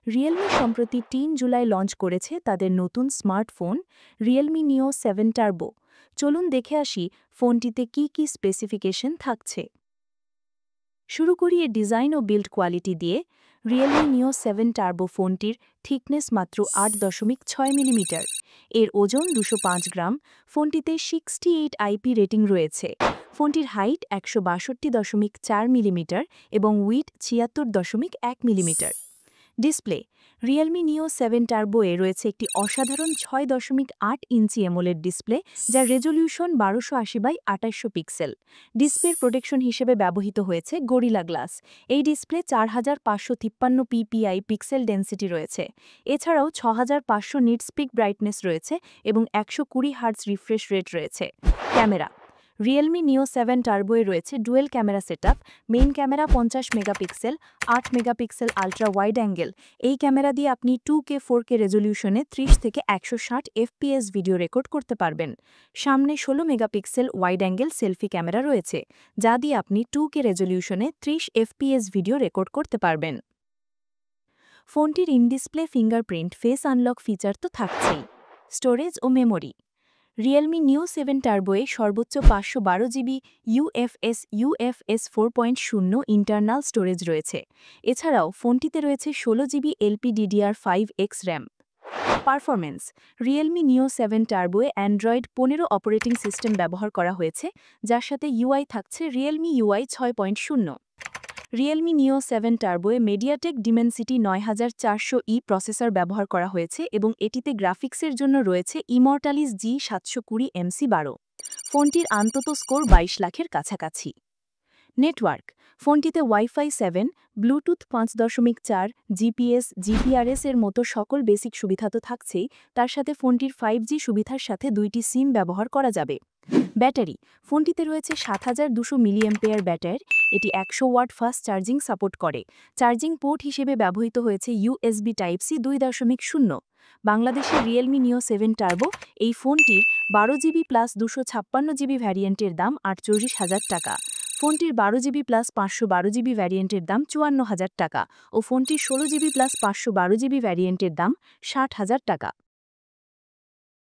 Realme সম্প্রতি ৩ July launch করেছে তাদের নতুন স্মার্টফোন রিয়েলমি নিও 7 টার্বো। চলুন দেখে আসি ফোনটিতে কি কি স্পেসিফিকেশন থাকছে। শুরু করি এর ডিজাইন ও বিল্ড কোয়ালিটি দিয়ে। রিয়েলমি নিও 7 টার্বো ফোনটির থিকনেস মাত্র ৮.৬ মিলিমিটার, এর ওজন ২০৫ গ্রাম। ফোনটিতে 68 আইপি রেটিং রয়েছে। ফোনটির হাইট ১৬২.৪ মিলিমিটার এবং উইড ৭৬.১ মিলিমিটার। ডিসপ্লে রিয়েলমি নিও 7 টার্বো এ রয়েছে একটি অসাধারণ ৬.৮ ইঞ্চি অ্যামোলেড ডিসপ্লে, যার রেজলিউশন ১২৮০/২৮০০ পিক্সেল। ডিসপ্লের প্রোটেকশন হিসেবে ব্যবহৃত হয়েছে গরিলা গ্লাস। এই ডিসপ্লে ৪৫৫৩ পিপিআই পিক্সেল ডেন্সিটি রয়েছে। এছাড়াও ৬৫০০ নিটস পিক ব্রাইটনেস রয়েছে এবং ১২০ হার্টজ রিফ্রেশ রেট রয়েছে। ক্যামেরা রিয়েলমি নিও 7 টার্বোয়ে রয়েছে dual camera setup. Main camera ৫০ megapixel, ৮ megapixel ultra wide angle. এই ক্যামেরা দিয়ে আপনি 2K 4K রেজলিউশনে ৩০ থেকে ১৬০ এফপিএস ভিডিও রেকর্ড করতে পারবেন। সামনে ১৬ megapixel wide angle selfie camera রয়েছে, যা দিয়ে আপনি 2K রেজলিউশনে ৩০ এফপিএস ভিডিও রেকর্ড করতে পারবেন। ফোনটির in display fingerprint face unlock feature তো থাকছেই। স্টোরেজ ও মেমোরি রিয়েলমি নিও 7 টার্বোয়ে সর্বোচ্চ ৫১২ জিবি UFS 4.0 ইন্টারনাল স্টোরেজ রয়েছে। এছাড়াও ফোনটিতে রয়েছে ১৬ GB LPDDR5X RAM. Performance Realme নিও 7 টার্বোয়ে অ্যান্ড্রয়েড ১৫ অপারেটিং সিস্টেম ব্যবহার করা হয়েছে, যার সাথে ইউআই থাকছে রিয়েলমি UI ৬.০। রিয়েলমি নিও 7 টার্বোয়ে মিডিয়াটেক ডিমেনসিটি ৯৪০০ই প্রসেসর ব্যবহার করা হয়েছে এবং এটিতে গ্রাফিক্সের জন্য রয়েছে ইমর্টালিস G720MC12। ফোনটির আন্তত স্কোর ২২ লাখের কাছাকাছি। নেটওয়ার্ক ফোনটিতে ওয়াইফাই 7, ব্লুটুথ ৫.৪, জিপিএস, জিপিআরএস এর মতো সকল বেসিক সুবিধা তো থাকছেই, তার সাথে ফোনটির 5G সুবিধার সাথে ২টি সিম ব্যবহার করা যাবে। ব্যাটারি ফোনটিতে রয়েছে ৭২০০ মিলিঅ্যাম্পিয়ার ব্যাটারি। এটি ১০০ ওয়াট ফাস্ট চার্জিং সাপোর্ট করে। চার্জিং পোর্ট হিসেবে ব্যবহৃত হয়েছে USB Type-C 2.0। বাংলাদেশে রিয়েলমি নিও 7 টার্বো এই ফোনটির ১২ জিবি প্লাস ২৫৬ জিবি ভ্যারিয়েন্টের দাম ৪৮,০০০ টাকা। ফোনটির ১২ জিবি প্লাস ৫১২ জিবি ভ্যারিয়েন্টের দাম ৫৪,০০০ টাকা ও ফোনটির ১৬ জিবি প্লাস ৫১২ জিবি ভ্যারিয়েন্টের দাম ৬০,০০০ টাকা।